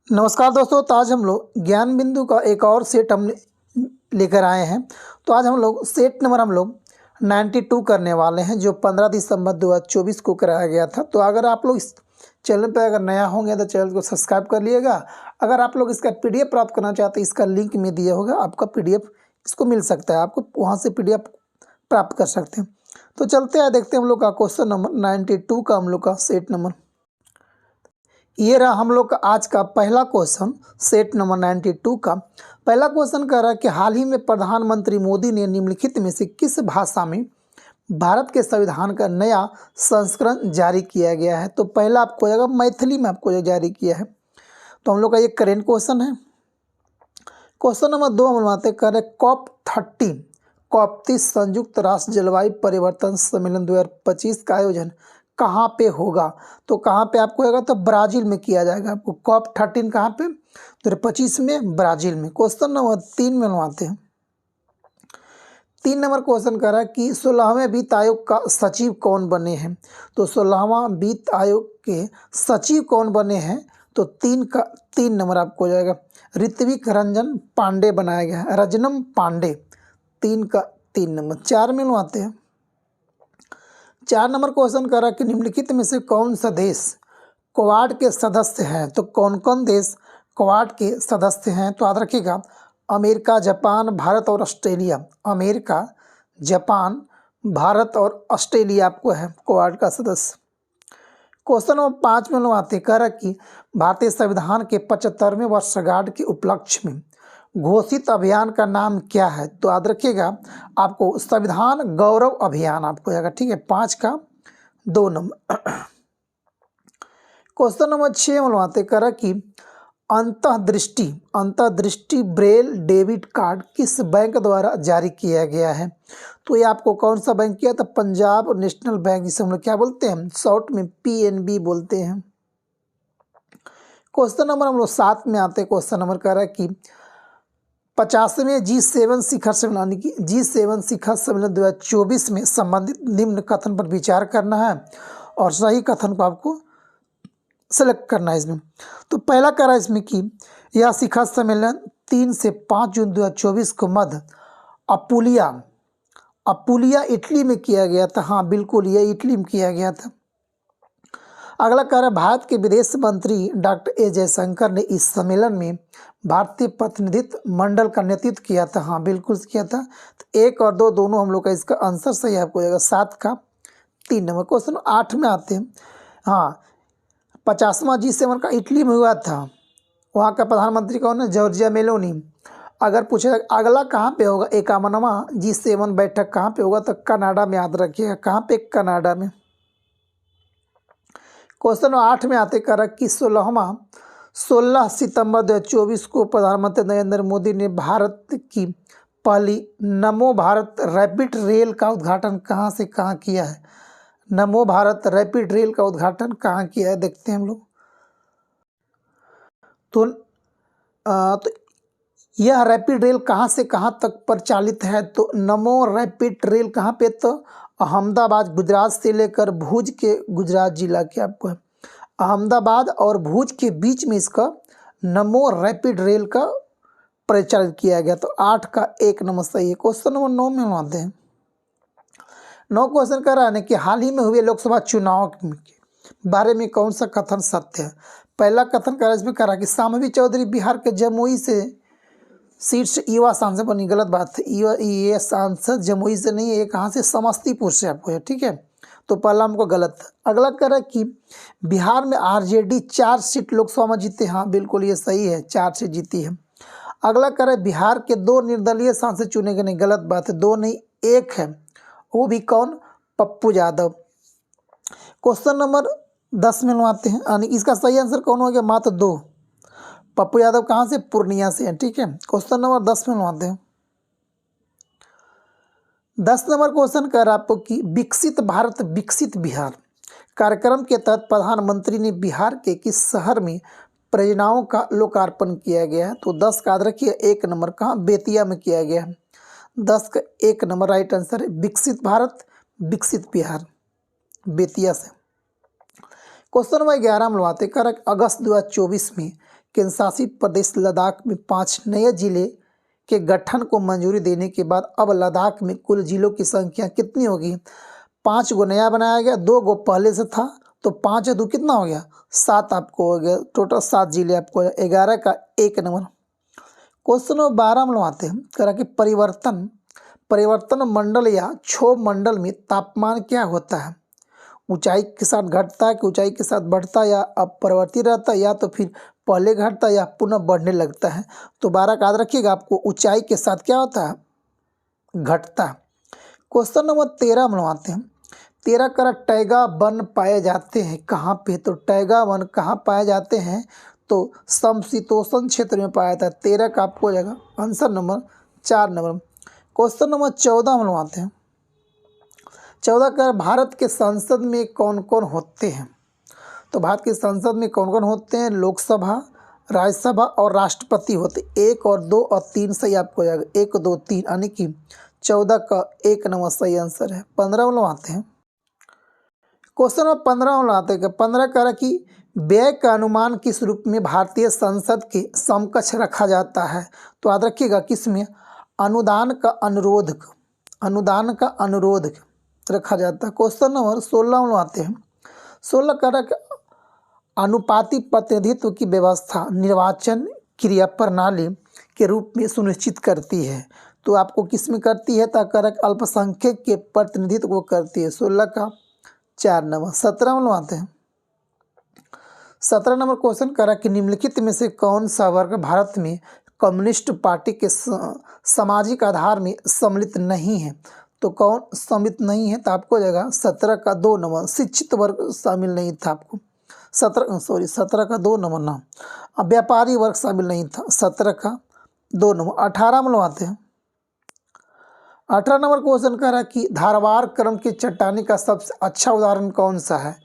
नमस्कार दोस्तों। तो आज हम लोग ज्ञान बिंदु का एक और सेट हम लेकर आए हैं। तो आज हम लोग सेट नंबर 92 करने वाले हैं, जो 15 दिसंबर 2024 को कराया गया था। तो अगर आप लोग इस चैनल पर अगर नया होंगे तो चैनल को सब्सक्राइब कर लिएगा। अगर आप लोग इसका पीडीएफ प्राप्त करना चाहते हैं, इसका लिंक में दिया होगा, आपका पीडीएफ इसको मिल सकता है, आपको वहाँ से पीडीएफ प्राप्त कर सकते हैं। तो चलते हैं, देखते हैं हम लोग का क्वेश्चन नंबर 92 का हम लोग का सेट नंबर। ये रहा हम लोग का आज का पहला क्वेश्चन, सेट नंबर 92 का। पहला क्वेश्चन कह रहा है कि हाल ही में प्रधानमंत्री मोदी ने निम्नलिखित में से किस भाषा में भारत के संविधान का नया संस्करण जारी किया गया है। तो पहला आपको जाएगा मैथिली में आपको जारी किया है। तो हम लोग का ये करेंट क्वेश्चन है। क्वेश्चन नंबर 2 हम लोग कह रहे COP30 संयुक्त राष्ट्र जलवायु परिवर्तन सम्मेलन 2025 का आयोजन कहाँ पे होगा। तो कहाँ पे आपको होगा, तो ब्राज़ील में किया जाएगा। आपको COP30 कहाँ पे, 2025 में ब्राज़ील में। क्वेश्चन नंबर 3 में बनवाते हैं। 3 नंबर क्वेश्चन कह रहा है कि 16वें वित्त आयोग का सचिव कौन बने हैं। तो 16वां वित्त आयोग के सचिव कौन बने हैं, तो 3 नंबर आपको हो जाएगा ऋत्विक रंजन पांडे बनाया गया है, रजनम पांडे। 3 नंबर। 4 में बनवाते हैं। 4 नंबर क्वेश्चन कर रहा है कि निम्नलिखित में से कौन सा देश क्वाड के सदस्य हैं। तो कौन कौन देश क्वाड के सदस्य हैं, तो याद रखिएगा अमेरिका, जापान, भारत और ऑस्ट्रेलिया। अमेरिका, जापान, भारत और ऑस्ट्रेलिया आपको है क्वाड का सदस्य। क्वेश्चन नंबर 5 में लोग आते कह रहा है कि भारतीय संविधान के 75वें वर्षगांठ के उपलक्ष्य में घोषित अभियान का नाम क्या है। तो याद रखिएगा आपको संविधान गौरव अभियान आपको जाएगा, ठीक है। 5 का 2 नंबर। क्वेश्चन नंबर 6 में आते कह रहा कि अंतर्दृष्टि ब्रेल डेबिट कार्ड किस बैंक द्वारा जारी किया गया है। तो ये आपको कौन सा बैंक किया था, पंजाब नेशनल बैंक, जिसे हम लोग क्या बोलते हैं, शॉर्ट में PNB बोलते हैं। क्वेश्चन नंबर हम लोग 7 में आते हैं। क्वेश्चन नंबर कह रहा है कि 50वें G7 शिखर सम्मेलन यानी कि G7 शिखर सम्मेलन 2024 में संबंधित निम्न कथन पर विचार करना है और सही कथन को आपको सेलेक्ट करना है इसमें। तो पहला कह रहा है इसमें कि यह शिखर सम्मेलन 3 से 5 जून 2024 को मध्य अपुलिया इटली में किया गया था। हाँ बिल्कुल, ये इटली में किया गया था। अगला कह रहा है भारत के विदेश मंत्री डॉक्टर A जयशंकर ने इस सम्मेलन में भारतीय प्रतिनिधित्व मंडल का नेतृत्व किया था। हाँ बिल्कुल किया था। तो 1 और 2 दोनों हम लोग का इसका आंसर सही आपको हो जाएगा। 7 का 3 नंबर। क्वेश्चन 8 में आते हैं। हाँ 50वां G7 का इटली में हुआ था। वहाँ का प्रधानमंत्री कौन है, जॉर्जिया मेलोनी। अगर पूछे अगला कहाँ पे होगा, 51वां G7 बैठक कहाँ पे होगा, तो कनाडा में। याद रखिएगा कहाँ पे, कनाडा में। क्वेश्चन 8 में आते कर कि 16 सितंबर 2024 को प्रधानमंत्री नरेंद्र मोदी ने भारत की पहली नमो भारत रैपिड रेल का उद्घाटन कहाँ से कहाँ किया है। नमो भारत रैपिड रेल का उद्घाटन कहाँ किया है, देखते हैं हम लोग। तो यह रैपिड रेल कहाँ से कहाँ तक परिचालित है। तो नमो रैपिड रेल कहाँ पे, तो अहमदाबाद गुजरात से लेकर भुज के, गुजरात जिला के आपको है, अहमदाबाद और भुज के बीच में इसका नमो रैपिड रेल का परिचालित किया गया। तो 8 का 1 नंबर सही है। क्वेश्चन नंबर 9 में हम आते हैं। 9 क्वेश्चन कर रहा है कि हाल ही में हुए लोकसभा चुनाव के बारे में कौन सा कथन सत्य है। पहला कथन कर इसमें कह रहा कि शाम्भवी चौधरी बिहार के जमुई से सीट से युवा सांसद बनी। गलत बात है, ये सांसद जमुई से नहीं है, ये कहाँ से, समस्तीपुर से आपको है, ठीक है। तो पहला हमको गलत है। अगला कह रहा है कि बिहार में RJD 4 सीट लोकसभा में जीते। हाँ बिल्कुल ये सही है, 4 सीट जीती है। अगला कह रहा है बिहार के 2 निर्दलीय सांसद चुने गए। नहीं, गलत बात है, 2 नहीं 1 है, वो भी कौन, पप्पू यादव। क्वेश्चन नंबर 10 में आते हैं, यानी इसका सही आंसर कौन हो गया, मात्र 2। पप्पू यादव कहाँ से, पूर्णिया से है, ठीक है। क्वेश्चन नंबर 10 में आते हैं। 10 नंबर क्वेश्चन कह रहा है आपको कि विकसित भारत विकसित बिहार कार्यक्रम के तहत प्रधानमंत्री ने बिहार के किस शहर में परियोजनाओं का लोकार्पण किया गया है। तो 10 का याद रखिए 1 नंबर, कहाँ, बेतिया में किया गया है। 10 का 1 नंबर राइट आंसर है विकसित भारत विकसित बिहार, बेतिया से। क्वेश्चन नंबर 11 में आते कर अगस्त 2024 में केंद्र शासित प्रदेश लद्दाख में 5 नए जिले के गठन को मंजूरी देने के बाद अब लद्दाख में कुल जिलों की संख्या कितनी होगी? 5 गो नया बनाया गया, 2 गो पहले से था, तो 5 और 2 कितना हो गया? 7 आपको हो गया, टोटल 7 जिले आपको हो गया। 11 का 1 नंबर। क्वेश्चन नंबर 12 हम लोग आते हैं, कह रहा कि परिवर्तन मंडल या क्षोभ मंडल में तापमान क्या होता है? ऊंचाई के साथ घटता है कि ऊंचाई के साथ बढ़ता है, या अपरिवर्तित रहता है, या तो फिर पहले घटता है या पुनः बढ़ने लगता है? तो 12 का याद रखिएगा, आपको ऊंचाई के साथ क्या होता है? घटता है। क्वेश्चन नंबर 13 हम लोग आते हैं। 13 का टैगा वन पाए जाते हैं कहाँ पे? तो टैगा वन कहाँ पाए जाते हैं? तो समशीतोष्ण क्षेत्र में पाया जाता है। 13 का आपको हो जाएगा answer number 4 number. Question number 14 हम लोग आते हैं। 14 का भारत के संसद में कौन कौन होते हैं? तो भारत की संसद में कौन कौन होते हैं? लोकसभा, राज्यसभा और राष्ट्रपति होते। 1 और 2 और 3 सही आपको हो जाएगा। 1 2 3 यानी कि 14 का 1 नंबर सही आंसर है। 15 हम लोग आते हैं। क्वेश्चन नंबर 15 हम लोग आते हैं। 15 कह रहा कि व्यय का अनुमान किस रूप में भारतीय संसद के समकक्ष रखा जाता है? तो याद रखिएगा किस में? अनुदान का अनुरोध रखा जाता है। क्वेश्चन नंबर 16 हम लोग आते हैं। 16 कह रहा कि अनुपातिक प्रतिनिधित्व की व्यवस्था निर्वाचन क्रिया प्रणाली के रूप में सुनिश्चित करती है। तो आपको किस में करती है? ताकरक अल्पसंख्यक के प्रतिनिधित्व को करती है। 16 का 4 नंबर। 17 में आते हैं। 17 नंबर क्वेश्चन करा कि निम्नलिखित में से कौन सा वर्ग भारत में कम्युनिस्ट पार्टी के सामाजिक आधार में सम्मिलित नहीं है? तो कौन सम्मिलित नहीं है? तो आपको हो जाएगा 17 का 2 नंबर। शिक्षित वर्ग शामिल नहीं था आपको। 17 का 2 नंबर ना। अब व्यापारी वर्ग शामिल नहीं था। 17 का 2 नंबर। 18 में आते हैं। 18 नंबर क्वेश्चन कह रहा है कि धारवाड़ क्रम की चट्टानी का सबसे अच्छा उदाहरण कौन सा है?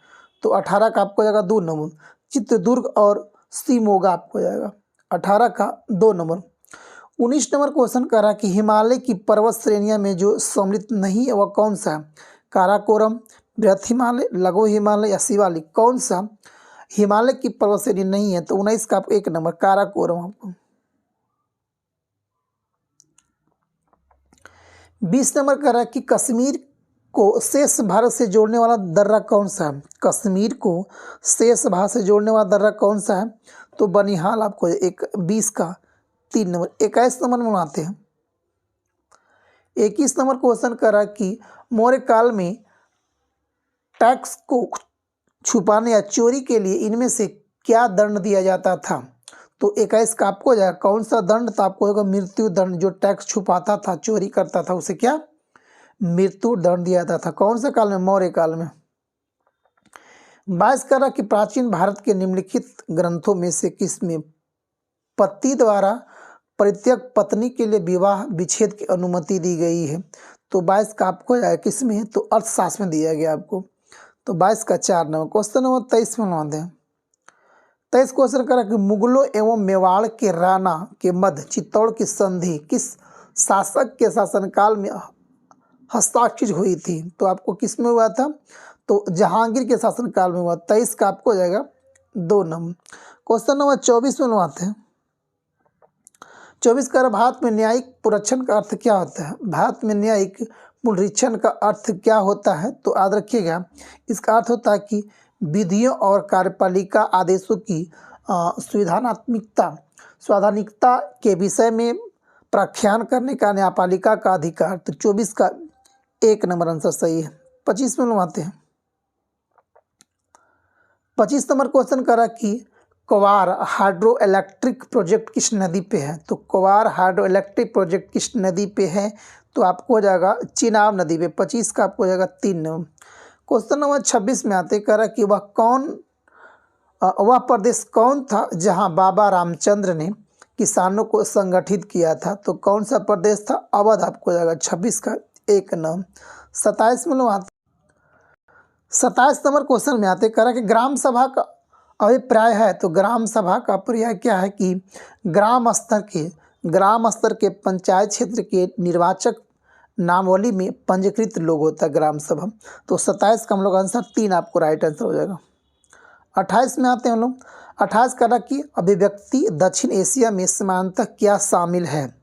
तो 18 का आपको जाएगा 2 नंबर। चित्रदुर्ग और शिमोगा आपको जाएगा। 18 का 2 नंबर। 19 नंबर क्वेश्चन कह रहा है कि हिमालय की पर्वत श्रेणियां में जो सम्मिलित नहीं है वह कौन सा है? काराकोरम, बृहत हिमालय, लघु हिमालय या शिवालिक? कौन सा हिमालय की पर्वत श्रेणी नहीं है? तो 19 का आपको 1 नंबर काराकोरम आपको। 20 नंबर कह रहा है कि कश्मीर को शेष भारत से जोड़ने वाला दर्रा कौन सा है? कश्मीर को शेष भारत से जोड़ने वाला दर्रा कौन सा है? तो बनिहाल आपको 20 का 3 नंबर। 21 नंबर में आते हैं। 21 नंबर क्वेश्चन कर रहा है कि मौर्य काल में टैक्स को छुपाने या चोरी के लिए इनमें से क्या दंड दिया जाता था? तो 21 का आपको जाएगा कौन सा दंड? तो आपको होगा मृत्यु दंड। जो टैक्स छुपाता था, चोरी करता था, उसे क्या मृत्यु दंड दिया जाता था। कौन से काल में? मौर्य काल में। 22 कह रहा कि प्राचीन भारत के निम्नलिखित ग्रंथों में से किस में पति द्वारा परित्यक्त पत्नी के लिए विवाह विच्छेद की अनुमति दी गई है? तो 22 का आपको जाएगा किस में? तो अर्थशास्त्र में दिया गया आपको। तो 22 का 4 नंबर। क्वेश्चन नंबर 23 में लाते हैं। 23 क्वेश्चन करा कि मुगलों एवं मेवाड़ के राणा के मध्य चित्तौड़ की संधि किस शासक के शासनकाल में हस्ताक्षरित हुई थी? तो आपको किस में हुआ था? तो जहांगीर के शासनकाल में हुआ। 23 का आपको हो जाएगा 2 नंबर। क्वेश्चन नंबर 24 में आते हैं। 24 का भारत में न्यायिक पुनरीक्षण का अर्थ क्या होता है? भारत में न्यायिक पुनरीक्षण का अर्थ क्या होता है? तो याद रखिएगा इसका अर्थ होता है कि विधियों और कार्यपालिका आदेशों की संवैधानिकता के विषय में प्रख्यान करने का न्यायपालिका का अधिकार। तो 24 का 1 नंबर आंसर सही है। 25 में आते हैं। 25 नंबर क्वेश्चन करा कि क्वार हाइड्रो इलेक्ट्रिक प्रोजेक्ट किस नदी पे है? तो क्वार हाइड्रो इलेक्ट्रिक प्रोजेक्ट किस नदी पे है? तो आपको हो जाएगा चिनाब नदी पे। 25 का आपको हो जाएगा 3 नंबर। क्वेश्चन नंबर 26 में आते कह रहा कि वह प्रदेश कौन था जहां बाबा रामचंद्र ने किसानों को संगठित किया था? तो कौन सा प्रदेश था? अवध आपको हो जाएगा। 26 का 1 नंबर। 27 में आते 27 नंबर क्वेश्चन में आते कह रहा कि ग्राम सभा का अभिप्राय है। तो ग्राम सभा का अभिप्राय क्या है? कि ग्राम स्तर के पंचायत क्षेत्र के निर्वाचक नामावली में पंजीकृत लोग होता है ग्राम सभा। तो 27 का हम लोग आंसर 3 आपको राइट आंसर हो जाएगा। 28 में आते हैं हम लोग। 28 कह रहा कि अभिव्यक्ति दक्षिण एशिया में समानतः क्या शामिल है।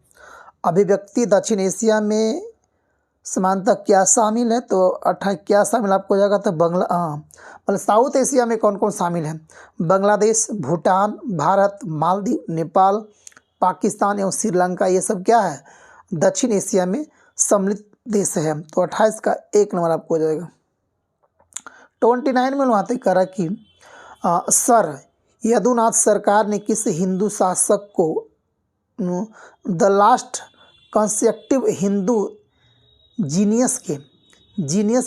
अभिव्यक्ति दक्षिण एशिया में समानतः क्या शामिल है, तो 28 क्या शामिल आपको हो जाएगा, तो मतलब साउथ एशिया में कौन कौन शामिल है। बांग्लादेश, भूटान, भारत, मालदीव, नेपाल, पाकिस्तान एवं श्रीलंका, ये सब क्या है, दक्षिण एशिया में सम्मिलित देश है। तो 28 का 1 नंबर आपको हो जाएगा। 29 में वहाँ कह रहा कि सर यदुनाथ सरकार ने किस हिंदू शासक को the last consecutive Hindu genius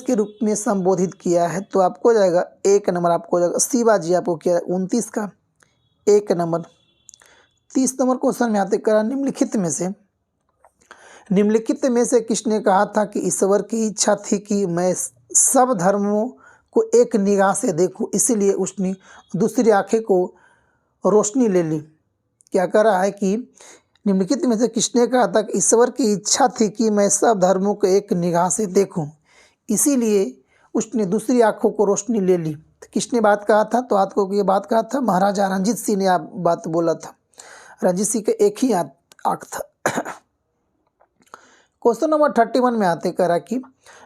के रूप में संबोधित किया है, तो आपको हो जाएगा 1 नंबर आपको हो जाएगा। शिवाजी आपको क्या है, 29 का 1 नंबर। 30 नंबर क्वेश्चन में आते करा निम्नलिखित में से किसने कहा था कि ईश्वर की इच्छा थी कि मैं सब धर्मों को एक निगाह से देखूं, इसीलिए उसने दूसरी आंखें को रोशनी ले ली। क्या कर रहा है कि निम्नलिखित में से किसने कहा था कि ईश्वर की इच्छा थी कि मैं सब धर्मों को एक निगाह से देखूं, इसीलिए उसने दूसरी आंखों को रोशनी ले ली। तो किसने बात कहा था, तो आपको ये बात कहा था महाराजा रणजीत सिंह ने आप बात बोला था। रणजीत सिंह का एक ही आंख था। क्वेश्चन नंबर 31 में आते कह रहा कि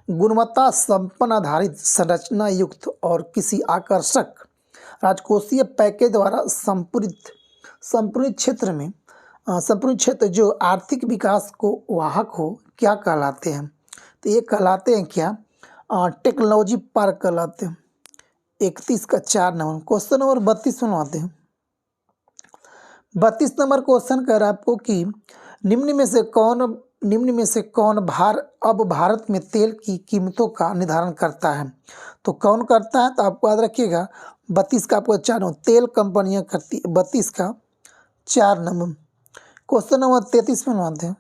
गुणवत्ता संपन्न आधारित संरचना युक्त और किसी आकर्षक राजकोषीय पैकेज द्वारा संपूर्ण क्षेत्र जो आर्थिक विकास को वाहक हो क्या कहलाते हैं, तो ये कहलाते हैं क्या, टेक्नोलॉजी पार्क कहलाते हैं। 31 का 4 नंबर। क्वेश्चन नंबर 32 में आते हैं। 32 नंबर क्वेश्चन कह रहा है आपको कि निम्न में से कौन भारत में तेल की कीमतों का निर्धारण करता है, तो कौन करता है, तो आपको याद रखिएगा 32 का आपको 4 नंबर तेल कंपनियां करती है। 32 का 4 नंबर। क्वेश्चन नंबर 33 में आते हैं।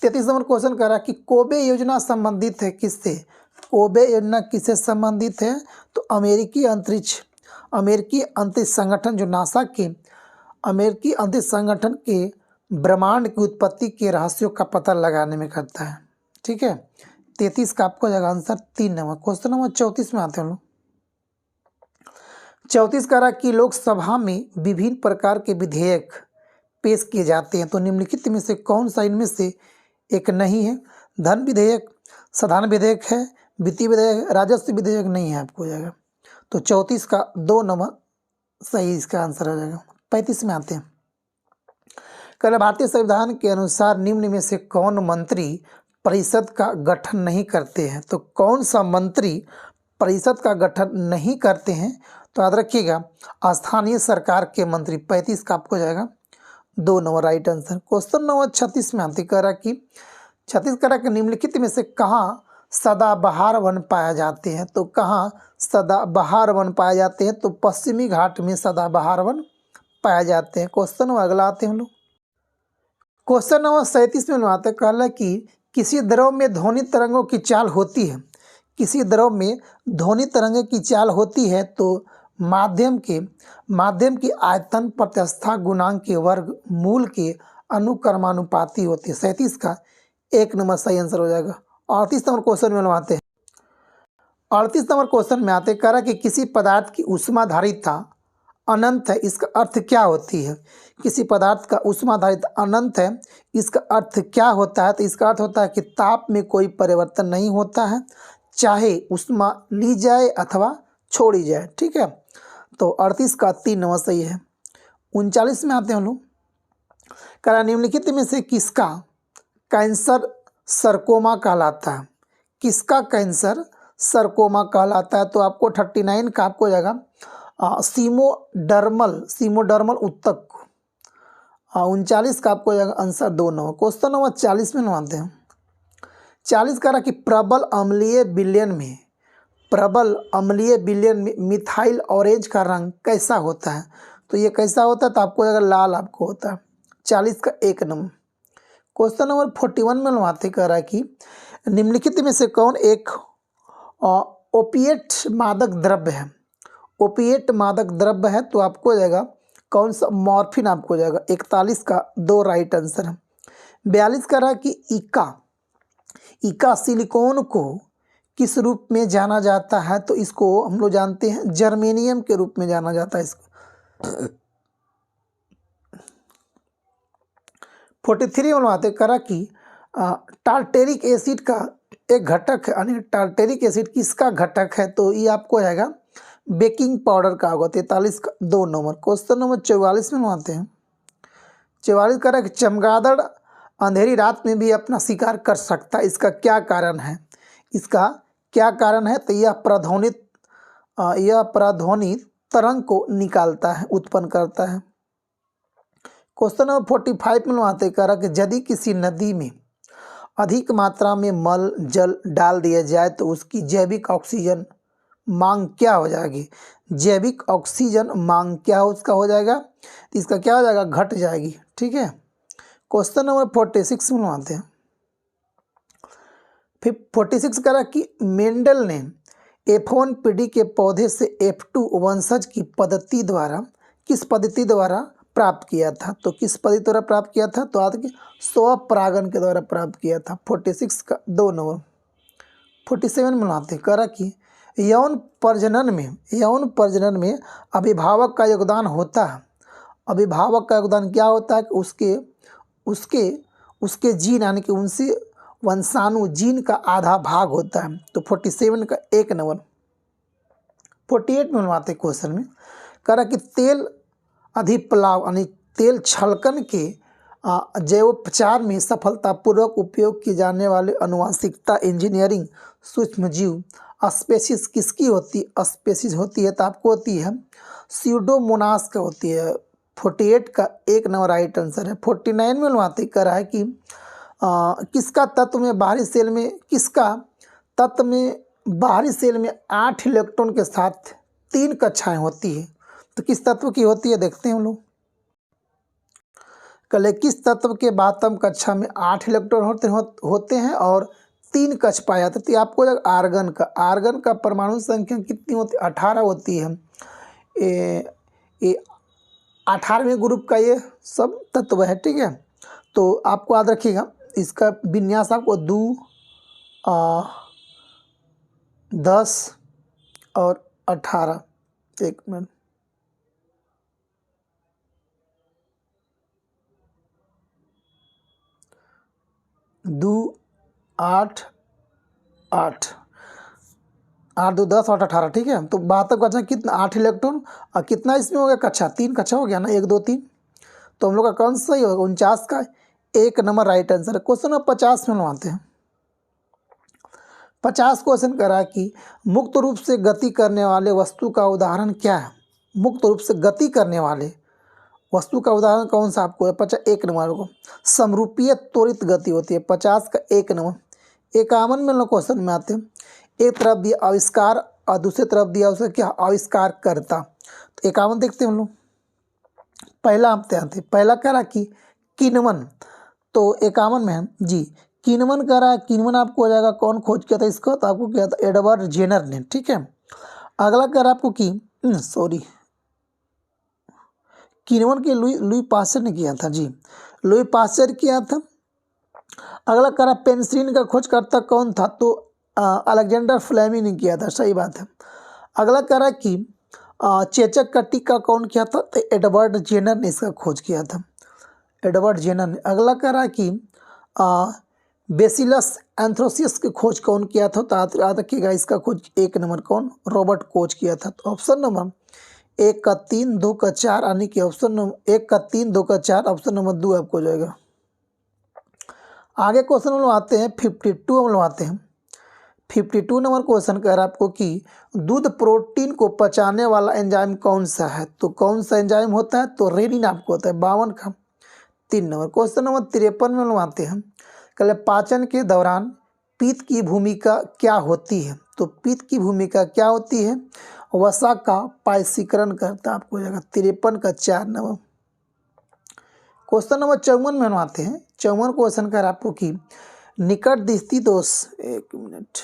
33 नंबर क्वेश्चन कह रहा है कि कोबे योजना संबंधित है किससे, कोबे योजना किससे संबंधित है, तो अमेरिकी अंतरिक्ष संगठन जो नासा के अमेरिकी अंतरिक्ष संगठन के ब्रह्मांड की उत्पत्ति के रहस्यों का पता लगाने में करता है। ठीक है, 33 का आपको जाएगा आंसर 3 नंबर। क्वेश्चन नंबर 34 में आते हैं हम लोग। 34 कह रहा कि लोकसभा में विभिन्न प्रकार के विधेयक पेश किए जाते हैं, तो निम्नलिखित में से कौन सा इनमें से एक नहीं है। धन विधेयक, साधारण विधेयक है, वित्तीय विधेयक, राजस्व विधेयक नहीं है, आपको हो जाएगा। तो 34 का 2 नंबर सही इसका आंसर हो जाएगा। 35 में आते हैं। कल भारतीय संविधान के अनुसार निम्न में से कौन मंत्री परिषद का गठन नहीं करते हैं, तो कौन सा मंत्री परिषद का गठन नहीं करते हैं, तो याद रखिएगा स्थानीय सरकार के मंत्री। 35 का आपको जाएगा 2 number right answer. Question number 36 में आते कह रहा कि 36 कह रहा कि निम्नलिखित में से कहाँ सदाबहार वन पाया जाते हैं, तो कहाँ सदाबहार वन पाए जाते हैं, तो पश्चिमी घाट में सदाबहार वन पाए जाते हैं। क्वेश्चन नंबर अगला आते हैं हम लोग। क्वेश्चन नंबर 37 में आते कह रहा कि किसी द्रव में ध्वनि तरंगों की चाल होती है, किसी द्रव में ध्वनि तरंगों की चाल होती है, तो माध्यम की आयतन प्रत्यवस्था गुणांक के वर्ग मूल के अनुक्रमानुपाती होती है। 37 का 1 नंबर सही आंसर हो जाएगा। 38 नंबर क्वेश्चन में आते हैं। 38 नंबर क्वेश्चन में आते कह रहा कि किसी पदार्थ की ऊष्माधारिता अनंत है, इसका अर्थ क्या होती है। किसी पदार्थ का ऊष्माधारिता अनंत है, इसका अर्थ क्या होता है, तो इसका अर्थ होता है कि ताप में कोई परिवर्तन नहीं होता है, चाहे ऊष्मा ली जाए अथवा छोड़ी जाए। ठीक है, तो 38 का 3 नंबर सही है। 39 में आते हैं हम लोग। कह निम्नलिखित में से किसका कैंसर सरकोमा कहलाता है, किसका कैंसर सरकोमा कहलाता है, तो आपको 39 का आपको हो जाएगा सीमोडर्मल उत्तक। 39 का आपको हो जाएगा आंसर 2 नंबर। क्वेश्चन नंबर 40 में आते हैं। 40 कह रहा कि प्रबल अम्लीय विलयन में मिथाइल ऑरेंज का रंग कैसा होता है, तो ये कैसा होता है, तो आपको अगर लाल आपको होता है। 40 का 1 नंबर। क्वेश्चन नंबर 41 में आते कह रहा है कि निम्नलिखित में से कौन एक ओपिएट मादक द्रव्य है, ओपिएट मादक द्रव्य है, तो आपको हो जाएगा कौन सा, मॉर्फिन आपको हो जाएगा। 41 का 2 राइट आंसर है। 42 कह रहा है कि इका सिलिकॉन को किस रूप में जाना जाता है, तो इसको हम लोग जानते हैं जर्मेनियम के रूप में जाना जाता है इसको। 43 में बात करा कि टार्टेरिक एसिड का एक घटक है, यानी टार्टेरिक एसिड किसका घटक है, तो ये आपको आएगा बेकिंग पाउडर का होगा। 43 का 2 नंबर। क्वेश्चन नंबर 44 में आते हैं। 44 कह रहा है कि चमगादड़ अंधेरी रात में भी अपना शिकार कर सकता है, इसका क्या कारण है? इसका क्या कारण है? तो यह प्रध्वनि तरंग को निकालता है, उत्पन्न करता है। क्वेश्चन नंबर 45 में आते कह रहा कि यदि किसी नदी में अधिक मात्रा में मल जल डाल दिया जाए तो उसकी जैविक ऑक्सीजन मांग क्या हो जाएगी? जैविक ऑक्सीजन मांग क्या उसका हो जाएगा? तो इसका क्या हो जाएगा? घट जाएगी। ठीक है। क्वेश्चन नंबर 46 में आते हैं। फिर 46 कह रहा कि मेंडल ने F1 पीढ़ी के पौधे से F2 वंशज की पद्धति द्वारा किस पद्धति द्वारा प्राप्त किया था? तो किस पद्धति द्वारा प्राप्त किया था? तो आज के स्वपरागन के द्वारा प्राप्त किया था। 46 का 2 नंबर। 47 में आते कह रहा कि यौन प्रजनन में अभिभावक का योगदान होता है। अभिभावक का योगदान क्या होता है कि उसके जीन, यानी कि उनसे वंशाणु जीन का आधा भाग होता है। तो 47 का 1 नंबर। 48 में आते क्वेश्चन में कह रहा कि तेल अधिप्लाव यानी तेल छलकन के जैवोपचार में सफलतापूर्वक उपयोग किए जाने वाले अनुवांशिकता इंजीनियरिंग सूक्ष्मजीव स्पेसीज किसकी होती है? स्पेसीज होती है तो आपको होती है स्यूडोमोनास का होती है। 48 का 1 नंबर राइट आंसर है। 49 में बात कर रहा है कि किसका तत्व में बाहरी सेल में 8 इलेक्ट्रॉन के साथ 3 कक्षाएं होती है। तो किस तत्व की होती है देखते हैं हम लोग। कल किस तत्व के बातम कक्षा में 8 इलेक्ट्रॉन होते हैं और 3 कक्ष पाए जाते हैं? तो आपको आर्गन का परमाणु संख्या कितनी होती है? 18 होती है। 18वें ग्रुप का ये सब तत्व है। ठीक है। तो आपको याद रखिएगा इसका विन्यास आपको 2 10 और 18। 1 मिनट। 2 8 8 8 2 10 8 18। ठीक है। तो 72 कक्षा कितना? 8 इलेक्ट्रॉन और कितना इसमें हो गया कक्षा? 3 कक्षा हो गया ना, 1 2 3। तो हम लोग का कौन सा सही होगा? 49 का 1 नंबर राइट आंसर है। क्वेश्चन नंबर 50 में आते हैं। 50 क्वेश्चन करा कि मुक्त रूप से गति करने वाले वस्तु का उदाहरण क्या है? मुक्त रूप से गति करने वाले वस्तु का उदाहरण कौन सा आपको है? 1 नंबर को समरूपीय त्वरित गति होती है। 50 का 1 नंबर। 51 में लोग क्वेश्चन में आते हैं। एक तरफ दिया आविष्कार और दूसरी तरफ दिया उसे क्या? आविष्कार करता। तो 51 देखते हैं हम लोग। पहला आते पहला कह रहा कि किन्वन। तो 51 में है जी किन्वन कह रहा है। किन्वन आपको हो जाएगा कौन खोज किया था इसको? तो आपको किया था एडवर्ड जेनर ने। ठीक है। अगला कह रहा है आपको कि किन्वन के लुई पास्चर ने किया था जी। लुई पास्चर किया था। अगला कह रहा पेनिसिलिन का खोजकर्ता कौन था? तो अलेक्जेंडर फ्लेमी ने किया था। सही बात है। अगला कह रहा कि चेचक का टीका कौन किया था? तो एडवर्ड जेनर ने इसका खोज किया था। एडवर्ड जेनर ने। अगला कह रहा कि बेसिलस एंथ्रोसिस की खोज कौन किया था? तो याद रखिएगा इसका खोज 1 नंबर कौन? रॉबर्ट कोच किया था। तो ऑप्शन नंबर 1 का 3 2 का 4 यानी कि ऑप्शन नंबर 1 का 3 2 का 4 ऑप्शन नंबर 2 आपको हो जाएगा। आगे क्वेश्चन हम लोग आते हैं 52 हम लोग आते हैं। 52 नंबर क्वेश्चन कह रहा है आपको कि दूध प्रोटीन को पचाने वाला एंजाइम कौन सा है? तो कौन सा एंजाइम होता है? तो रेनिन आपको होता है। 52 का 3 नंबर। क्वेश्चन नंबर 53 में हम लोग आते हैं। कल पाचन के दौरान पित्त की भूमिका क्या होती है? तो पित्त की भूमिका क्या होती है? वसा का पायसीकरण करता है। आपको हो जाएगा 53 का 4 नंबर। क्वेश्चन नंबर 54 में हम आते हैं। 54 क्वेश्चन कर आपको कि निकट दृष्टि दोष, 1 मिनट,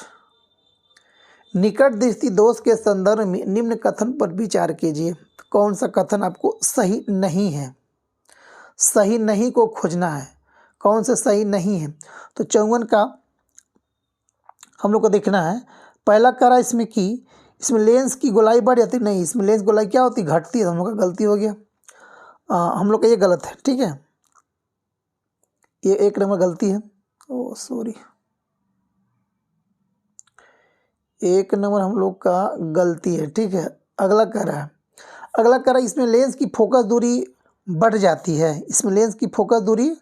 निकट दृष्टि दोष के संदर्भ में निम्न कथन पर विचार कीजिए। कौन सा कथन आपको सही नहीं है? सही नहीं को खोजना है। कौन सा सही नहीं है? तो 54 का हम लोग को देखना है पहला करा इसमें कि इसमें लेंस की गोलाई बढ़ जाती, नहीं इसमें लेंस गोलाई क्या होती, घटती है। तो हम लोग का गलती हो गया, हम लोग का ये गलत है, ठीक है, ये 1 नंबर गलती है। ओ सॉरी, 1 नंबर हम लोग का गलती है, ठीक है। अगला कह रहा है, अगला कह रहा है इसमें लेंस की फोकस दूरी बढ़ जाती है, इसमें लेंस की फोकस दूरी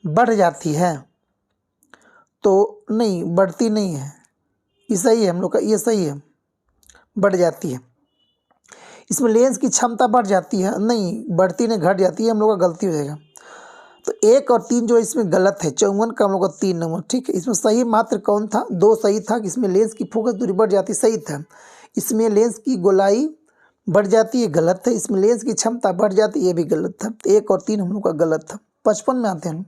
बढ़ जाती है, तो नहीं बढ़ती नहीं है, ये सही है हम लोग का, ये सही है, बढ़ जाती है। इसमें लेंस की क्षमता बढ़ जाती है, नहीं बढ़ती नहीं घट जाती है, हम लोग का गलती हो जाएगा। तो 1 और 3 जो इसमें गलत है, 54 का हम लोग का 3 नंबर, ठीक है। इसमें सही मात्र कौन था, 2 सही था कि इसमें लेंस की फोकस दूरी बढ़ जाती, सही था। इसमें लेंस की गोलाई बढ़ जाती है, गलत है। इसमें लेंस की क्षमता बढ़ जाती है, ये भी गलत था। तो 1 और 3 हम लोग का गलत था। 55 में आते हैं।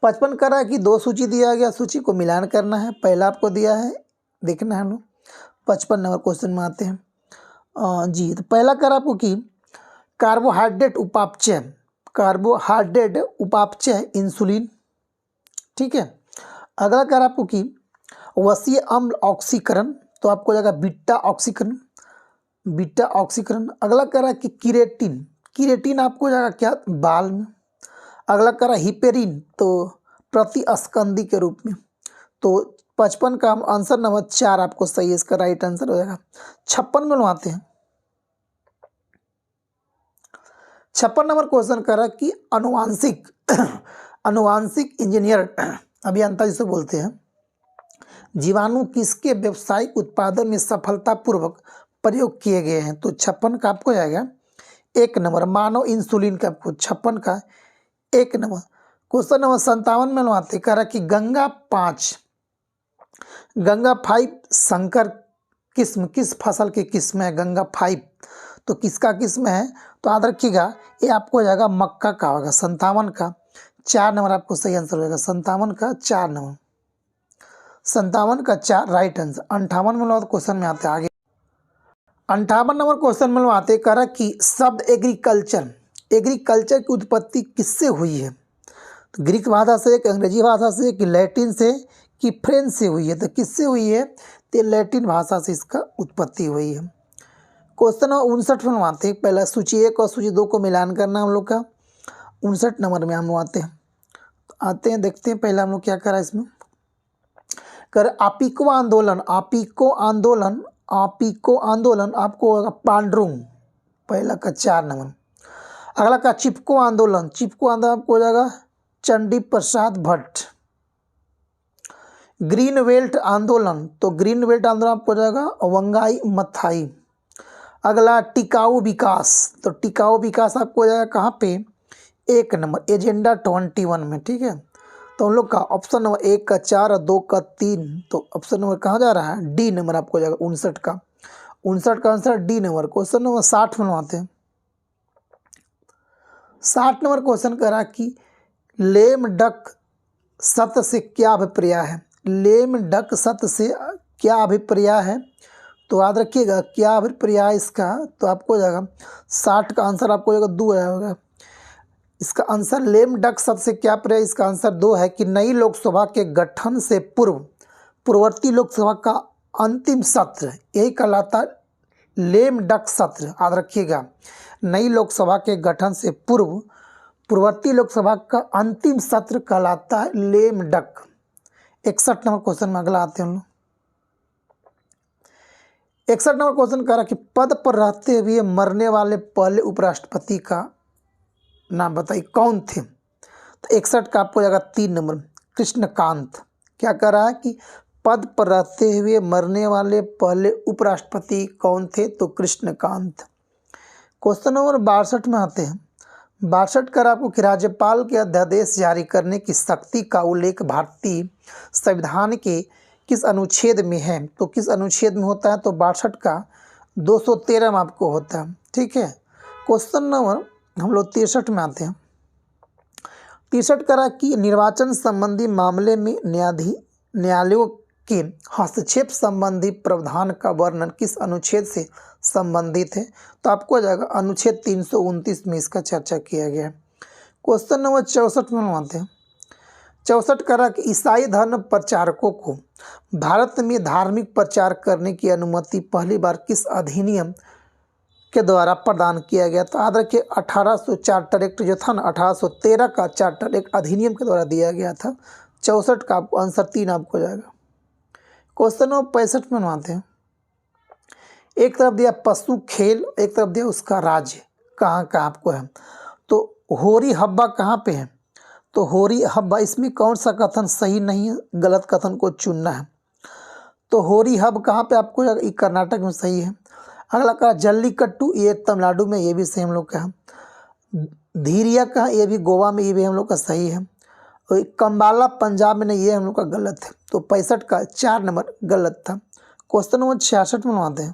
55 कर रहा है कि 2 सूची दिया गया, सूची को मिलान करना है, पहला आपको दिया है, देखना है हम लोग। 55 नंबर क्वेश्चन में आते हैं जी। तो पहला कर आपको कि कार्बोहाइड्रेट उपापचय, कार्बोहाइड्रेट उपापचय इंसुलिन, ठीक है। अगला कर आपको कि वसीय अम्ल ऑक्सीकरण, तो आपको जाएगा बीटा ऑक्सीकरण, बीटा ऑक्सीकरण। अगला कर रहा है कि किरेटिन, किरेटिन आपको जाएगा क्या, बाल में। अगला कर रहा है हिपेरिन, तो प्रतिस्कंदी के रूप में। तो 55 का आंसर नंबर 4 आपको सही है, इसका राइट आंसर हो जाएगा। 56 में आते हैं। 56 नंबर क्वेश्चन कर रहा है कि अनुवांशिक अनुवांशिक इंजीनियर अभियंता जिसे बोलते हैं, जीवाणु किसके व्यावसायिक उत्पादन में सफलतापूर्वक प्रयोग किए गए हैं। तो 56 का आपको जाएगा 1 नंबर, मानव इंसुलिन का आपको 56 का 1 नंबर। क्वेश्चन नंबर 57 में आते, कह रहा कि गंगा 5 संकर किस्म किस फसल की किस्म है, गंगा 5 तो किसका किस्म है। तो याद रखिएगा ये आपको हो जाएगा मक्का का होगा। 57 का 4 नंबर आपको सही आंसर होगा, 57 का 4 नंबर, 57 का 4 राइट आंसर। 58 में क्वेश्चन में आते आगे। 58 नंबर क्वेश्चन में आते, कह रहा कि शब्द एग्रीकल्चर, एग्रीकल्चर की उत्पत्ति किससे हुई है। तो ग्रीक भाषा से, कि अंग्रेजी भाषा से, कि लैटिन से, कि फ्रेंच से हुई है। तो किससे हुई है, तो लैटिन भाषा से इसका उत्पत्ति हुई है। क्वेश्चन नंबर 59 में आते हैं। पहला सूची 1 और सूची 2 को मिलान करना हम लोग का। 59 नंबर में हम लोग आते हैं, देखते हैं पहला हम लोग क्या करा इसमें। कर आपीको आंदोलन, आपीको आंदोलन, आपीको आंदोलन आपको होगा पांडुरंग, पहला का 4 नंबर। अगला का चिपको आंदोलन, चिपको आंदोलन आपको हो जाएगा चंडी प्रसाद भट्ट। ग्रीन बेल्ट आंदोलन, तो ग्रीन बेल्ट आंदोलन आपको हो जाएगा वंगाई मथाई। अगला टिकाऊ विकास, तो टिकाऊ विकास आपको हो जाएगा कहाँ पे, 1 नंबर एजेंडा 21 में, ठीक है। तो हम लोग का ऑप्शन नंबर 1 का 4 और 2 का 3, तो ऑप्शन नंबर कहाँ जा रहा है, डी नंबर आपको हो जाएगा 59 का, 59 का answer D number. Question number 60 में आते हैं। 60 नंबर क्वेश्चन करा कि लेम डक सत्य से क्या अभिप्राय है, लेम डक सत्य से क्या अभिप्राय है। तो याद रखिएगा क्या अभिप्राय इसका, तो आपको हो जाएगा 60 का आंसर आपको हो जाएगा 2 आएगा। इसका आंसर लेम डक शब्द से क्या प्रयाय, इसका आंसर 2 है कि नई लोकसभा के गठन से पूर्व पूर्ववर्ती लोकसभा का अंतिम सत्र, यही कहलाता लेम डक सत्र। याद रखिएगा नई लोकसभा के गठन से पूर्व पूर्ववर्ती लोकसभा का अंतिम सत्र कहलाता है लेम डक। 61 नंबर क्वेश्चन में अगला आते हैं हम लोग। 61 नंबर क्वेश्चन कह रहा कि पद पर रहते हुए मरने वाले पहले उपराष्ट्रपति का नाम बताइए, कौन थे। तो 61 का आपको जाएगा 3 नंबर कृष्णकांत। क्या कह रहा है कि पद पर रहते हुए मरने वाले पहले उपराष्ट्रपति कौन थे, तो कृष्णकांत। क्वेश्चन नंबर 62 में आते हैं। 62 कर आपको कि राज्यपाल के अध्यादेश जारी करने की शक्ति का उल्लेख भारतीय संविधान के किस अनुच्छेद में है। तो किस अनुच्छेद में होता है, तो 62 का 213 में आपको होता है, ठीक है। क्वेश्चन नंबर हम लोग 63 में आते हैं। 63 करा कि निर्वाचन संबंधी मामले में न्यायालयों के हस्तक्षेप संबंधी प्रावधान का वर्णन किस अनुच्छेद से संबंधित है। तो आपको हो जाएगा अनुच्छेद 329 में इसका चर्चा किया गया है। क्वेश्चन नंबर 64 में आते हैं। 64 करा कि ईसाई धर्म प्रचारकों को भारत में धार्मिक प्रचार करने की अनुमति पहली बार किस अधिनियम के द्वारा प्रदान किया गया? तो याद रखिए 1800 चार्टर एक्ट जो था ना, 1813 का चार्टर एक्ट अधिनियम के द्वारा दिया गया था। 64 का आपको आंसर 3 आपको हो जाएगा। क्वेश्चन नंबर 65 में बनवाते हैं। एक तरफ दिया पशु खेल, एक तरफ दिया उसका राज्य, कहाँ का आपको है। तो होरी हब्बा कहाँ पे है? तो होरी हब्बा, इसमें कौन सा कथन सही नहीं है, गलत कथन को चुनना है। तो होरी हब कहाँ पे आपको, ये कर्नाटक में सही है। अगला कहा जल्लीकट्टू, ये तमिलनाडु में, ये भी सही हम लोग का है। धीरिया कहाँ, ये भी गोवा में, ये भी हम लोग का सही है। और कंबाला पंजाब में नहीं, ये हम लोग का गलत है। तो 65 का 4 नंबर गलत था। क्वेश्चन नंबर 66 में बनवाते हैं।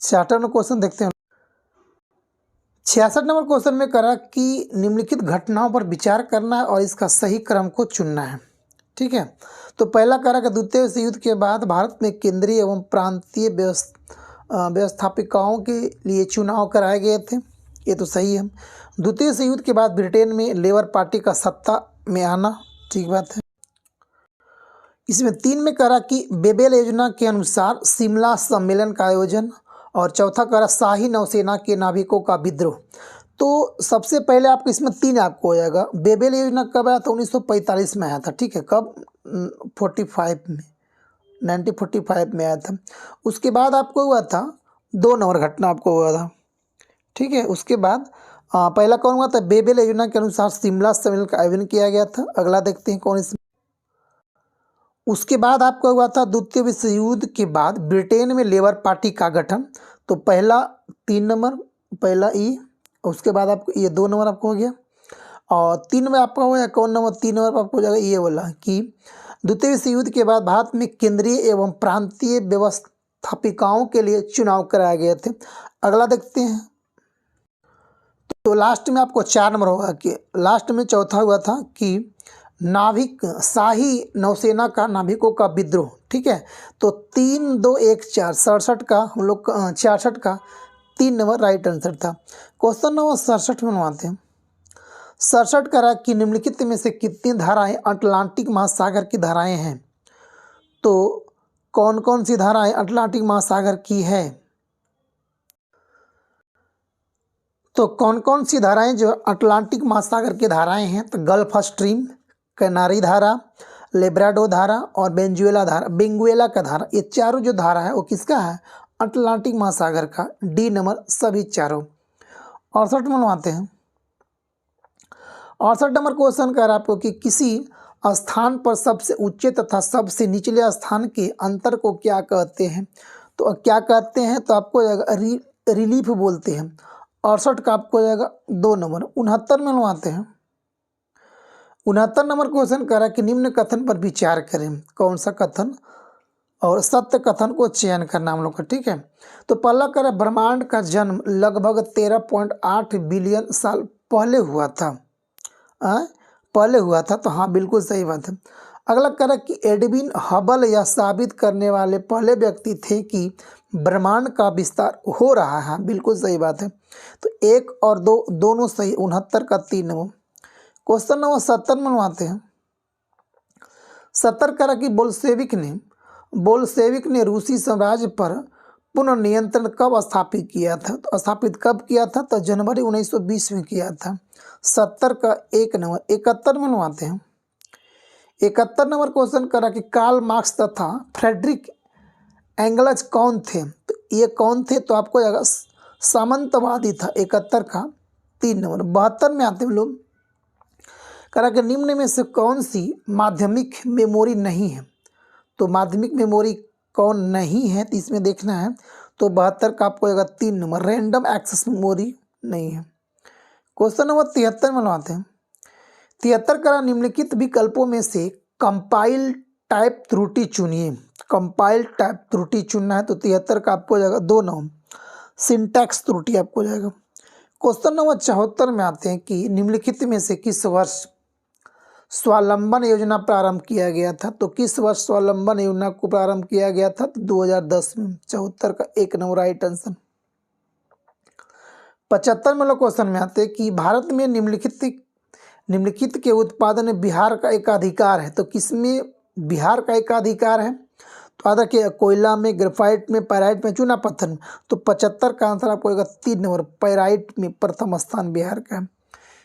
66 नंबर क्वेश्चन देखते हैं। 66 नंबर क्वेश्चन में करा कि निम्नलिखित घटनाओं पर विचार करना है और इसका सही क्रम को चुनना है। ठीक है, तो पहला करा कि द्वितीय विश्व युद्ध के बाद भारत में केंद्रीय एवं प्रांतीय व्यवस्थापिकाओं के लिए चुनाव कराए गए थे, ये तो सही है। द्वितीय विश्व युद्ध के बाद ब्रिटेन में लेबर पार्टी का सत्ता में आना, ठीक बात है। इसमें 3 में करा कि बेबेल योजना के अनुसार शिमला सम्मेलन का आयोजन, और चौथा करा शाही नौसेना के नाविकों का विद्रोह। तो सबसे पहले आपको इसमें 3 आपको हो जाएगा। बेबेल योजना कब आया था? 1945 में आया था। ठीक है, कब? 45 में, 1945 में आया था। उसके बाद आपको हुआ था 2 नंबर घटना आपको हुआ था। ठीक है, उसके बाद पहला कौन हुआ था? बेबेल योजना के अनुसार शिमला सम्मेलन का आयोजन किया गया था। अगला देखते हैं कौन इसमें। उसके बाद आपका हुआ था द्वितीय विश्व युद्ध के बाद ब्रिटेन में लेबर पार्टी का गठन। तो पहला 3 नंबर, पहला ई, उसके बाद आपको ये 2 नंबर आपको हो गया। और 3 में आपका हो गया कौन नंबर? 3 नंबर पर आपको हो जाएगा ये वाला कि द्वितीय विश्व युद्ध के बाद भारत में केंद्रीय एवं प्रांतीय व्यवस्थापिकाओं के लिए चुनाव कराए गए थे। अगला देखते हैं। तो लास्ट में आपको 4 नंबर होगा कि लास्ट में चौथा हुआ था कि नाविक शाही नौसेना का नाविकों का विद्रोह। ठीक है, तो 3 2 1 4, 67 का हम लोग 66 का 3 नंबर राइट आंसर था। क्वेश्चन नंबर 67 में बनवाते हैं। 67 करा कि निम्नलिखित में से कितनी धाराएं अटलांटिक महासागर की धाराएं हैं? तो कौन कौन सी धाराएं अटलांटिक महासागर की है? तो कौन कौन सी धाराएं जो अटलांटिक महासागर की धाराएं हैं? तो गल्फ स्ट्रीम, कैनारी धारा, लेब्राडो धारा और बेंजुएला धारा, बेंगुएला का धारा, ये चारों जो धारा है वो किसका है? अटलांटिक महासागर का। डी नंबर सभी चारों। 68 में बनवाते हैं। 68 नंबर क्वेश्चन कह रहा है आपको कि किसी स्थान पर सबसे ऊंचे तथा सबसे निचले स्थान के अंतर को क्या कहते हैं? तो क्या कहते हैं? तो आपको जाएगा रिलीफ बोलते हैं। 68 का आपको जाएगा 2 नंबर। 69 में बनवाते हैं। 69 नंबर क्वेश्चन कह रहा है कि निम्न कथन पर विचार करें। कौन सा कथन? और सत्य कथन को चयन करना हम लोग का। ठीक है, तो पहला कह रहा है ब्रह्मांड का जन्म लगभग 13.8 बिलियन साल पहले हुआ था। पहले हुआ था, तो हाँ बिल्कुल सही बात है। अगला कह रहा है कि एडविन हबल यह साबित करने वाले पहले व्यक्ति थे कि ब्रह्मांड का विस्तार हो रहा है। हाँ बिल्कुल सही बात है। तो 1 और 2 दोनों सही। 69 का 3 नंबर। क्वेश्चन नंबर 70 में बनवाते हैं। 70 करा कि बोल्शेविक ने रूसी साम्राज्य पर पुनः नियंत्रण कब स्थापित किया था? तो स्थापित कब किया था? तो जनवरी 1920 में किया था। 70 का 1 नंबर। 71 में बनवाते हैं। 71 नंबर क्वेश्चन करा कि कार्ल मार्क्स तथा फ्रेडरिक एंगल्स कौन थे? तो ये कौन थे? तो आपको जाएगा सामंतवादी था। 71 का 3 नंबर। 72 में आते हैं लोग। करा कि निम्न में से कौन सी माध्यमिक मेमोरी नहीं है? तो माध्यमिक मेमोरी कौन नहीं है? तो इसमें देखना है। तो 72 का आपको जाएगा 3 नंबर। रैंडम एक्सेस मेमोरी नहीं है। क्वेश्चन नंबर 73 में बनवाते हैं। 73 करा निम्नलिखित विकल्पों में से कंपाइल टाइप त्रुटि चुनिए। कंपाइल टाइप त्रुटि चुनना है। तो 73 का आपको जाएगा 2 नंबर। सिंटैक्स त्रुटि आपको जाएगा। क्वेश्चन नंबर 74 में आते हैं कि निम्नलिखित में से किस वर्ष स्वावलंबन योजना प्रारंभ किया गया था? तो किस वर्ष स्वावलंबन योजना को प्रारंभ किया गया था? तो 2010 में। 74 का 1 नंबर राइट आंसर। 75 में लोग क्वेश्चन में आते हैं कि भारत में निम्नलिखित के उत्पादन में बिहार का एकाधिकार है, तो किसमें बिहार का एकाधिकार है? तो याद रखिए कोयला में, ग्रेफाइट में, पैराइट में, चूना पत्थर में। तो 75 का आंसर आपको होगा 3 नंबर, पैराइट में प्रथम स्थान बिहार का है।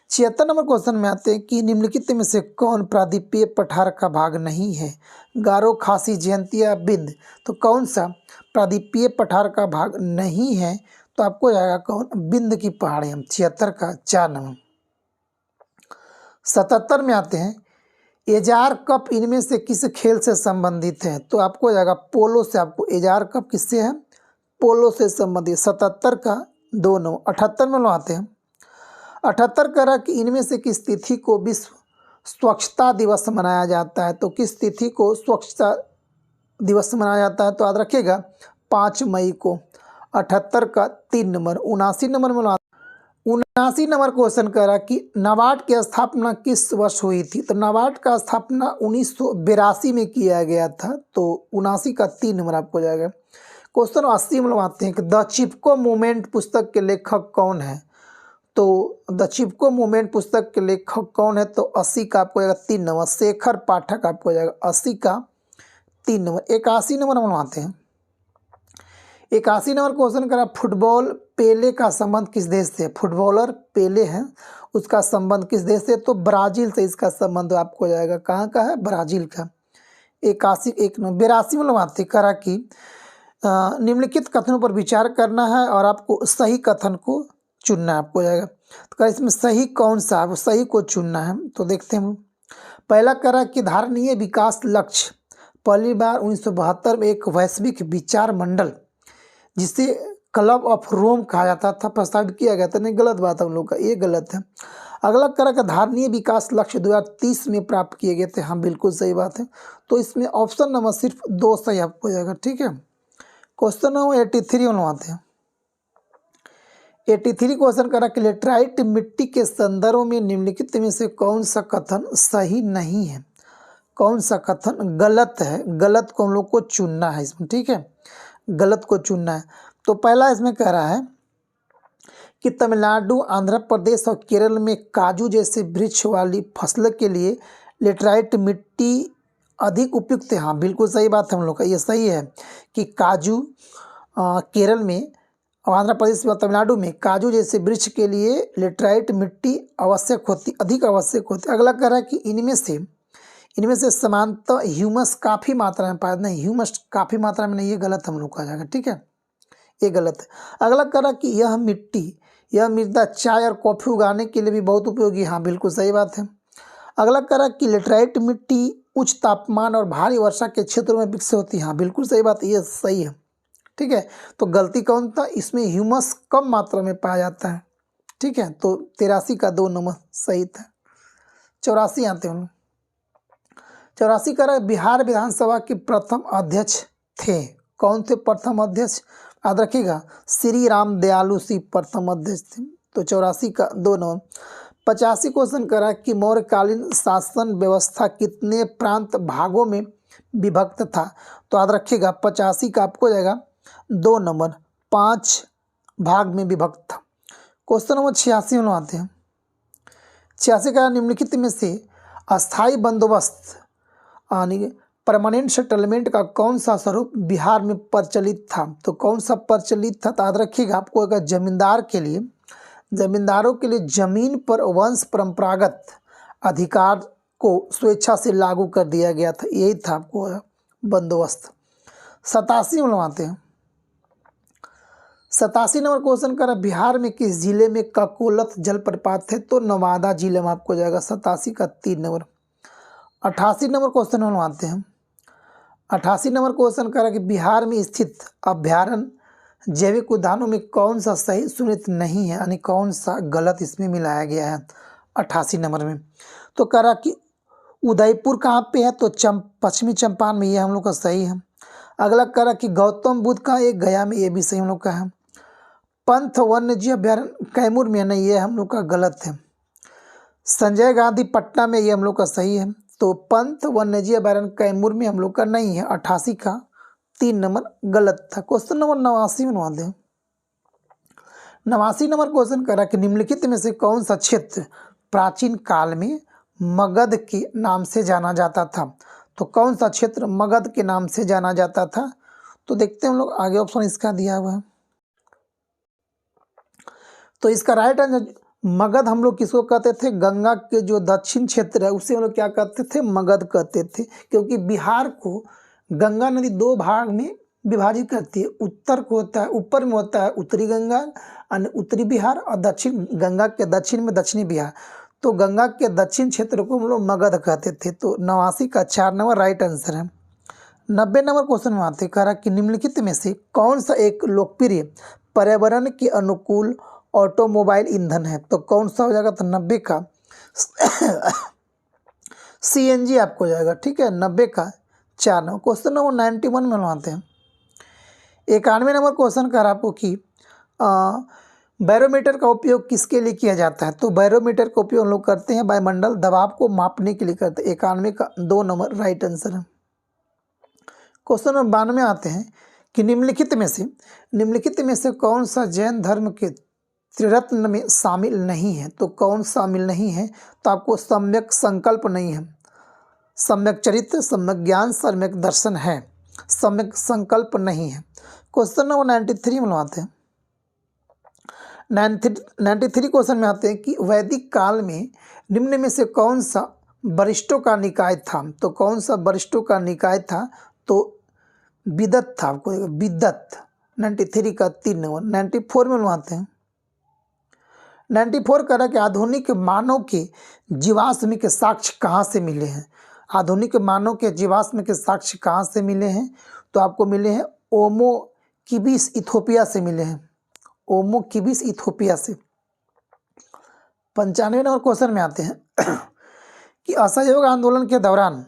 76 नंबर क्वेश्चन में आते हैं कि निम्नलिखित में से कौन प्रायद्वीपीय पठार का भाग नहीं है? गारो, खासी, जयंतिया, बिंद। तो कौन सा प्रायद्वीपीय पठार का भाग नहीं है? तो आपको जाएगा कौन? बिंद की पहाड़ियाँ। 76 का 4 नंबर। 77 में आते हैं एजार कप इनमें से किस खेल से संबंधित है? तो आपको जाएगा पोलो से। आपको एजार कप किससे है? पोलो से संबंधित। 77 का 2 नंबर। 78 में आते हैं 78 कह कि इनमें से किस तिथि को विश्व स्वच्छता दिवस मनाया जाता है? तो किस तिथि को स्वच्छता दिवस मनाया जाता है? तो याद रखिएगा 5 मई को। 78 का 3 नंबर। 79 नंबर में 79 नंबर क्वेश्चन कह रहा कि नाबार्ड की स्थापना किस वर्ष हुई थी? तो नाबार्ड का स्थापना 1982 में किया गया था। तो 79 का 3 नंबर आपको जाएगा। क्वेश्चन 80 में आते हैं कि द चिपको मूवमेंट पुस्तक के लेखक कौन है? तो द चिपको मूवमेंट पुस्तक के लेखक कौन है? तो 80 का आपको जाएगा 3 नंबर, शेखर पाठक आपको जाएगा। 80 का 3 नंबर। 81 नंबर बनवाते हैं 81 नंबर क्वेश्चन करा फुटबॉल पेले का संबंध किस देश से? फुटबॉलर पेले हैं, उसका संबंध किस देश से? तो ब्राज़ील से इसका संबंध आपको जाएगा। कहाँ का है? ब्राज़ील का। 81 1 नंबर। 82 में आते करा कि निम्नलिखित कथनों पर विचार करना है और आपको सही कथन को चुनना है। आपको जाएगा तो इसमें सही कौन सा है? सही को चुनना है। तो देखते हैं। पहला करा कि धारणीय विकास लक्ष्य पहली बार 1972 में एक वैश्विक विचार मंडल जिसे क्लब ऑफ रोम कहा जाता था प्रस्तावित किया गया था। नहीं, गलत बात है हम लोग का, ये गलत है। अगला करा का धारणीय विकास लक्ष्य 2030 में प्राप्त किए गए थे। हाँ, बिल्कुल सही बात है। तो इसमें ऑप्शन नंबर सिर्फ 2 सही आपको जाएगा। ठीक है। क्वेश्चन नंबर 83 में आते हैं 83 क्वेश्चन करा कि लेटराइट मिट्टी के संदर्भ में निम्नलिखित में से कौन सा कथन सही नहीं है? कौन सा कथन गलत है? गलत को हम लोग को चुनना है इसमें। ठीक है, गलत को चुनना है। तो पहला इसमें कह रहा है कि तमिलनाडु, आंध्र प्रदेश और केरल में काजू जैसे वृक्ष वाली फसल के लिए लेटराइट मिट्टी अधिक उपयुक्त है। हाँ, बिल्कुल सही बात है हम लोग का, ये सही है कि काजू केरल में और आंध्र प्रदेश और तमिलनाडु में काजू जैसे वृक्ष के लिए लेटराइट मिट्टी आवश्यक होती, अधिक आवश्यक होती। अगला कह रहा है कि इनमें से समानतः ह्यूमस काफ़ी मात्रा में पाया। नहीं, ह्यूमस काफ़ी मात्रा में नहीं, ये गलत हम लोग का जाएगा। ठीक है, ये गलत है। अगला कह रहा कि यह मृदा चाय और कॉफ़ी उगाने के लिए भी बहुत उपयोगी। हाँ, बिल्कुल सही बात है। अगला कह रहा कि लेटराइट मिट्टी उच्च तापमान और भारी वर्षा के क्षेत्रों में विकसित होती है। हाँ, बिल्कुल सही बात है, ये सही है। ठीक है, तो गलती कौन था? इसमें ह्यूमस कम मात्रा में पाया जाता है। ठीक है, तो 83 का 2 नंबर सही था। 84 आते हैं। 84 का रहा बिहार विधानसभा के प्रथम अध्यक्ष थे। कौन थे प्रथम अध्यक्ष? याद रखिएगा श्री राम दयालु सिंह प्रथम अध्यक्ष थे। तो 84 का 2 नंबर। 85 क्वेश्चन करा कि मौर्यकालीन शासन व्यवस्था कितने प्रांत भागों में विभक्त था? तो याद रखिएगा 85 का आपको जाएगा 2 नंबर, 5 भाग में विभक्त था। क्वेश्चन नंबर 86 में आते हैं। 86 का निम्नलिखित में से अस्थाई बंदोबस्त यानी परमानेंट सेटलमेंट का कौन सा स्वरूप बिहार में प्रचलित था? तो कौन सा प्रचलित था? तो याद रखिएगा आपको अगर जमींदारों के लिए जमीन पर वंश परंपरागत अधिकार को स्वेच्छा से लागू कर दिया गया था, यही था आपको बंदोबस्त। 87 में आते हैं। 87 नंबर क्वेश्चन कर बिहार में किस जिले में ककोलत जलप्रपात है? तो नवादा जिले में आपको जाएगा। 87 का 3 नंबर। 88 नंबर क्वेश्चन हम आते हैं। 88 नंबर क्वेश्चन करा कि बिहार में स्थित अभ्यारण्य जैविक उद्यानों में कौन सा सही सुनिश्चित नहीं है, यानी कौन सा गलत इसमें मिलाया गया है 88 नंबर में? तो करा कि उदयपुर कहाँ पे है? तो पश्चिमी चंपारण में, ये हम लोग का सही है। अगला करा कि गौतम बुद्ध का एक गया में, ये भी सही हम लोग का है। पंथ वन्य जीव अभ्यारण्य कैमूर में नहीं, ये हम लोग का गलत है। संजय गांधी पटना में, ये हम लोग का सही है। तो पंथ वन्यजीव अभ्यारण्य कैमूर में हम लोग का नहीं है। 88 का 3 नंबर गलत था। क्वेश्चन नंबर 89 में आते हैं। 89 नंबर क्वेश्चन करा कि निम्नलिखित में से कौन सा क्षेत्र प्राचीन काल में मगध के नाम से जाना जाता था। तो कौन सा क्षेत्र मगध के नाम से जाना जाता था? तो देखते हैं हम लोग आगे ऑप्शन इसका दिया हुआ है। तो इसका राइट आंसर मगध हम लोग किसको कहते थे? गंगा के जो दक्षिण क्षेत्र है उसे हम लोग क्या कहते थे? मगध कहते थे, क्योंकि बिहार को गंगा नदी दो भाग में विभाजित करती है। उत्तर को होता है, ऊपर में होता है उत्तरी गंगा और उत्तरी बिहार, और दक्षिण गंगा के दक्षिण में दक्षिणी बिहार। तो गंगा के दक्षिण क्षेत्र को हम लोग मगध कहते थे। तो 89 का 4 नंबर राइट आंसर है। 90 नंबर क्वेश्चन में आते कह रहा कि निम्नलिखित में से कौन सा एक लोकप्रिय पर्यावरण के अनुकूल ऑटोमोबाइल ईंधन है? तो कौन सा हो जाएगा? तो 90 का CNG आपको हो जाएगा। ठीक है, 90 का 4 नंबर। क्वेश्चन नंबर 91 में आते हैं। 91 नंबर क्वेश्चन कर आपको कि बैरोमीटर का उपयोग किसके लिए किया जाता है? तो बैरोमीटर का उपयोग हम लोग करते हैं वायुमंडल दबाव को मापने के लिए करते हैं। 91 का 2 नंबर राइट आंसर है। क्वेश्चन नंबर 92 आते हैं कि निम्नलिखित में से कौन सा जैन धर्म के त्रिरत्न में शामिल नहीं है? तो कौन शामिल नहीं है? तो आपको सम्यक संकल्प नहीं है, सम्यक चरित्र, सम्यक ज्ञान, सम्यक दर्शन है, सम्यक संकल्प नहीं है। क्वेश्चन नंबर 93 में आते हैं। 93 क्वेश्चन में आते हैं कि वैदिक काल में निम्न में से कौन सा वरिष्ठों का निकाय था? तो कौन सा वरिष्ठों का निकाय था? तो विदत था, आपको विदत। 93 का 3 नंबर। 94 में आते हैं। 94 कह रहा कि आधुनिक मानव के जीवाश्म के साक्ष्य कहाँ से मिले हैं? आधुनिक मानव के जीवाश्म के साक्ष्य कहाँ से मिले हैं? तो आपको मिले हैं ओमो किबिस इथोपिया से मिले हैं, ओमो किबिस इथोपिया से। 95 नंबर क्वेश्चन में आते हैं कि असहयोग आंदोलन के दौरान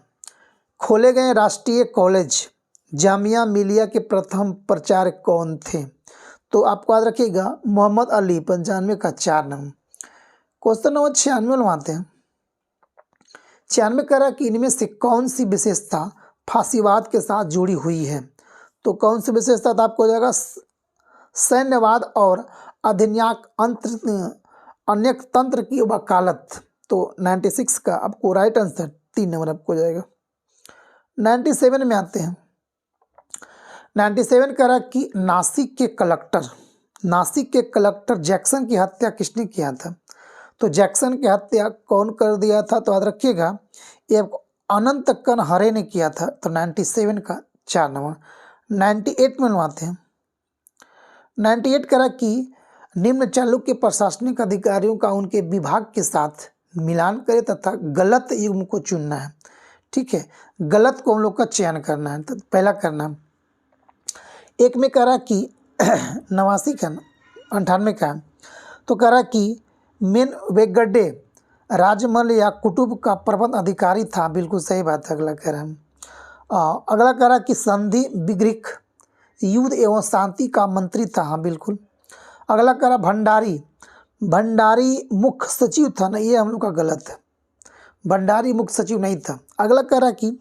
खोले गए राष्ट्रीय कॉलेज जामिया मिलिया के प्रथम प्रचारक कौन थे? तो आपको याद रखिएगा मोहम्मद अली। 95 का 4 नंबर। क्वेश्चन नंबर 96 में आते हैं। 96 कह रहा कि इनमें से कौन सी विशेषता फांसीवाद के साथ जुड़ी हुई है? तो कौन सी विशेषता था? आपको हो जाएगा सैन्यवाद और अन्यक तंत्र की वकालत। तो 96 का आपको राइट आंसर 3 नंबर आपको हो जाएगा। 97 में आते हैं। 97 कह रहा कि नासिक के कलेक्टर जैक्सन की हत्या किसने किया था? तो जैक्सन की हत्या कौन कर दिया था? तो याद रखिएगा ये अनंत कन हरे ने किया था। तो 97 का 4 नंबर। 98 में आते हैं। 98 कह रहा कि निम्न चालुक्य प्रशासनिक अधिकारियों का उनके विभाग के साथ मिलान करे तथा गलत युग्म को चुनना है। ठीक है, गलत को हम लोग का चयन करना है। तो पहला करना है। एक में कह रहा कि 89 का 98 का, तो कह रहा कि मेन वेगड्डे राजमल या कुटुब का प्रबंध अधिकारी था। बिल्कुल सही बात है। अगला कह रहा है अगला कह रहा कि संधि बिग्रिक युद्ध एवं शांति का मंत्री था। हाँ बिल्कुल। अगला कह रहा भंडारी मुख्य सचिव था ना, ये हम लोग का गलत है। भंडारी मुख्य सचिव नहीं था। अगला कह रहा कि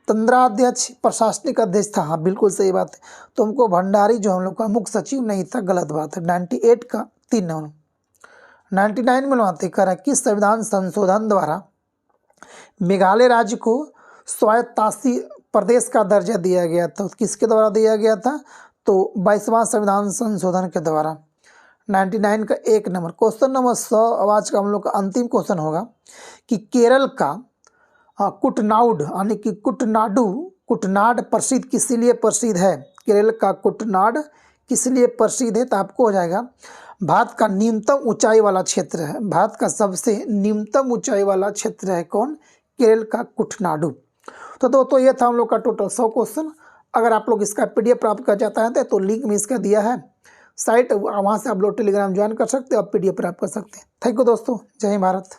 तंद्राध्यक्ष प्रशासनिक अध्यक्ष था। हाँ बिल्कुल सही बात है। तो हमको भंडारी जो हम लोग का मुख्य सचिव नहीं था, गलत बात है। 98 का 3 नंबर। 99 में आते कह रहा कि संविधान संशोधन द्वारा मेघालय राज्य को स्वायत्तशासी प्रदेश का दर्जा दिया गया था। किसके द्वारा दिया गया था? तो 22वां संविधान संशोधन के द्वारा। 99 का 1 नंबर। क्वेश्चन नंबर 100 आज का हम लोग का अंतिम क्वेश्चन होगा कि केरल का कुटनाड यानी कि कुटनाड प्रसिद्ध किस लिए प्रसिद्ध है? केरल का कुटनाड किस लिए प्रसिद्ध है? तो आपको हो जाएगा भारत का न्यूनतम ऊंचाई वाला क्षेत्र है। भारत का सबसे न्यूनतम ऊंचाई वाला क्षेत्र है कौन? केरल का कुटनाडु। तो दोस्तों ये था हम लोग का टोटल 100 क्वेश्चन। अगर आप लोग इसका PDF प्राप्त कर चाहते हैं तो लिंक में इसका दिया है साइट, वहाँ से आप लोग टेलीग्राम ज्वाइन कर सकते हो और PDF प्राप्त कर सकते हैं। थैंक यू दोस्तों। जय हिंद भारत।